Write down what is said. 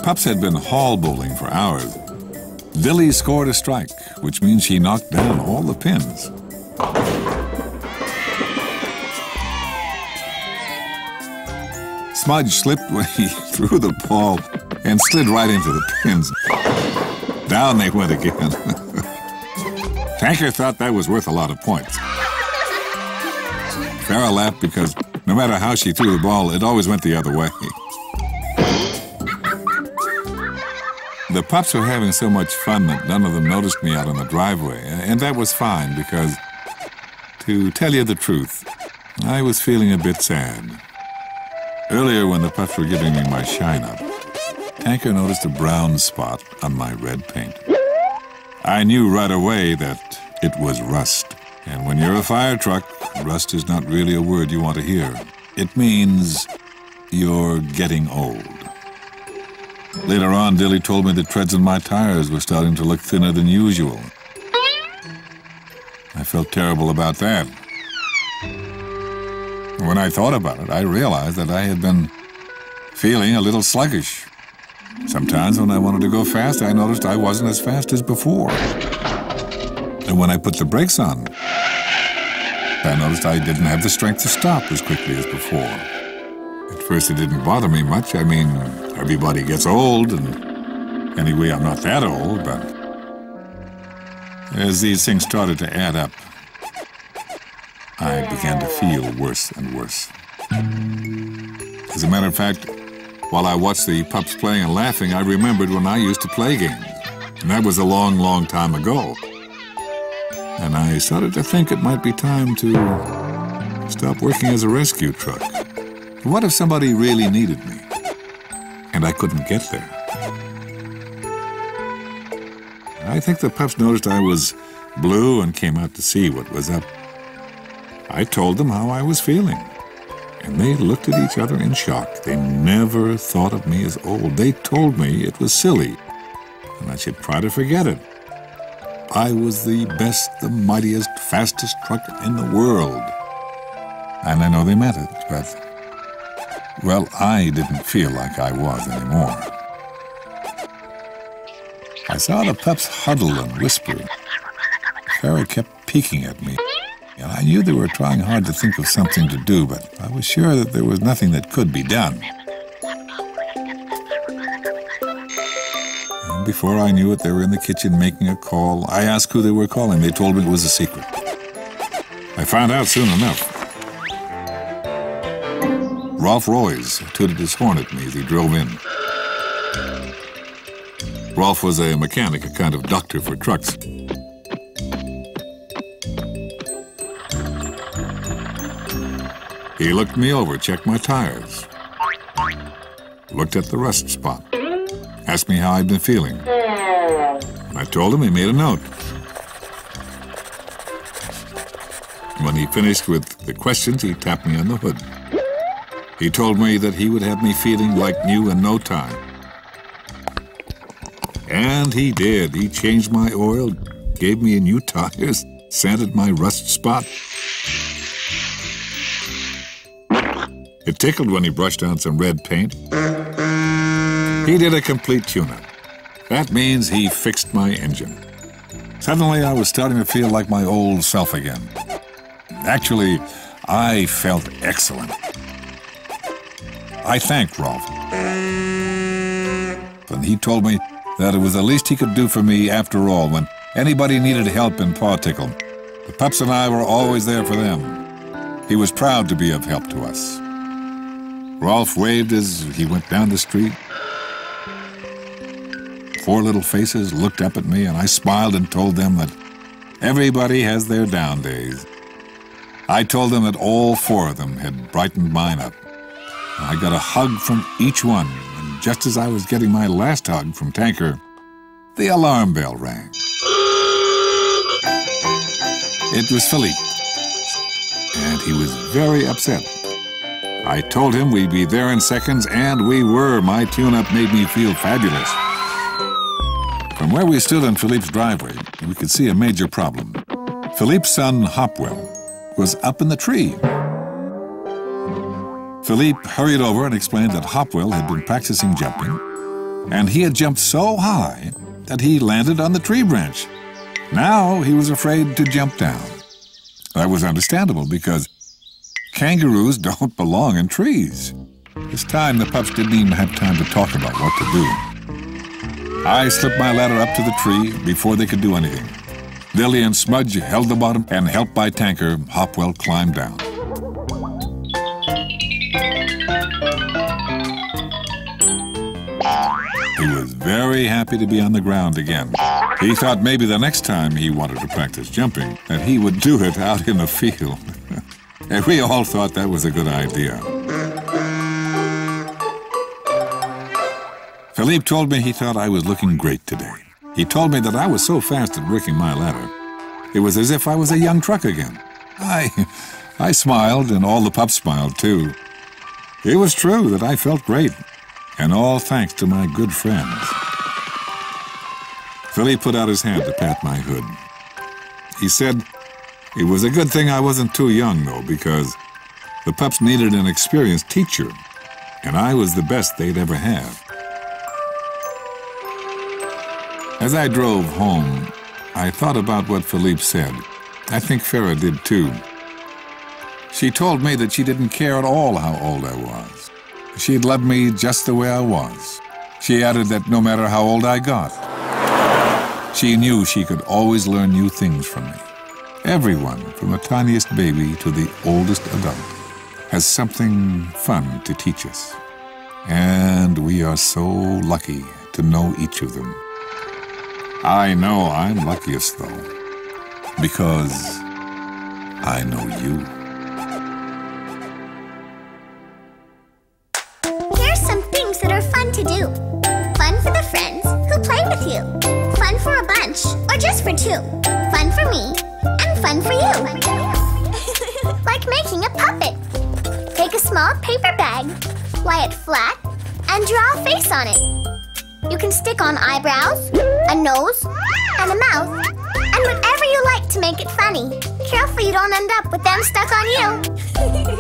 Pups had been hall bowling for hours. Dilly scored a strike, which means she knocked down all the pins. Smudge slipped when he threw the ball and slid right into the pins. Down they went again. Tanker thought that was worth a lot of points. Farrah laughed because no matter how she threw the ball, it always went the other way. The Pups were having so much fun that none of them noticed me out on the driveway, and that was fine because, to tell you the truth, I was feeling a bit sad. Earlier, when the Pups were giving me my shine-up, Tanker noticed a brown spot on my red paint. I knew right away that it was rust. And when you're a fire truck, rust is not really a word you want to hear. It means you're getting old. Later on, Dilly told me the treads in my tires were starting to look thinner than usual. I felt terrible about that. When I thought about it, I realized that I had been feeling a little sluggish. Sometimes when I wanted to go fast, I noticed I wasn't as fast as before. And when I put the brakes on, I noticed I didn't have the strength to stop as quickly as before. At first, it didn't bother me much. I mean, everybody gets old, and anyway, I'm not that old, but as these things started to add up, I began to feel worse and worse. As a matter of fact, while I watched the Pups playing and laughing, I remembered when I used to play games. And that was a long, long time ago. And I started to think it might be time to stop working as a rescue truck. What if somebody really needed me and I couldn't get there? I think the Pups noticed I was blue and came out to see what was up. I told them how I was feeling, and they looked at each other in shock. They never thought of me as old. They told me it was silly, and I should try to forget it. I was the best, the mightiest, fastest truck in the world. And I know they meant it, but, well, I didn't feel like I was anymore. I saw the Pups huddle and whisper. Farrah kept peeking at me, and I knew they were trying hard to think of something to do, but I was sure that there was nothing that could be done. And before I knew it, they were in the kitchen making a call. I asked who they were calling. They told me it was a secret. I found out soon enough. Rolf Royce tooted his horn at me as he drove in. Rolf was a mechanic, a kind of doctor for trucks. He looked me over, checked my tires, looked at the rust spot, asked me how I'd been feeling. I told him. He made a note. When he finished with the questions, he tapped me on the hood. He told me that he would have me feeling like new in no time. And he did. He changed my oil, gave me new tires, sanded my rust spot. It tickled when he brushed on some red paint. He did a complete tune-up. That means he fixed my engine. Suddenly, I was starting to feel like my old self again. Actually, I felt excellent. I thanked Rolf. And he told me that it was the least he could do for me after all. When anybody needed help in Paw Tickle, the Pups and I were always there for them. He was proud to be of help to us. Rolf waved as he went down the street. 4 little faces looked up at me, and I smiled and told them that everybody has their down days. I told them that all 4 of them had brightened mine up. I got a hug from each one, and just as I was getting my last hug from Tanker, the alarm bell rang. It was Philippe, and he was very upset. I told him we'd be there in seconds, and we were. My tune-up made me feel fabulous. From where we stood on Philippe's driveway, we could see a major problem. Philippe's son, Hopwell, was up in the tree. Philippe hurried over and explained that Hopwell had been practicing jumping, and he had jumped so high that he landed on the tree branch. Now he was afraid to jump down. That was understandable because kangaroos don't belong in trees. This time the pups didn't even have time to talk about what to do. I slipped my ladder up to the tree before they could do anything. Lily and Smudge held the bottom, and helped by Tanker, Hopwell climbed down. He was very happy to be on the ground again. He thought maybe the next time he wanted to practice jumping, that he would do it out in the field. And we all thought that was a good idea. Philippe told me he thought I was looking great today. He told me that I was so fast at working my ladder, it was as if I was a young truck again. I smiled, and all the pups smiled too. It was true that I felt great, and all thanks to my good friends. Philippe put out his hand to pat my hood. He said it was a good thing I wasn't too young, though, because the pups needed an experienced teacher, and I was the best they'd ever had. As I drove home, I thought about what Philippe said. I think Farah did too. She told me that she didn't care at all how old I was. She'd love me just the way I was. She added that no matter how old I got, she knew she could always learn new things from me. Everyone, from the tiniest baby to the oldest adult, has something fun to teach us. And we are so lucky to know each of them. I know I'm luckiest, though, because I know you. Here's some things that are fun to do. Fun for the friends who play with you. Fun for a bunch, or just for two. Fun for me, and fun for you. Like making a puppet. Take a small paper bag, lie it flat, and draw a face on it. You can stick on eyebrows, a nose, and a mouth, and whatever you like to make it funny. Careful you don't end up with them stuck on you.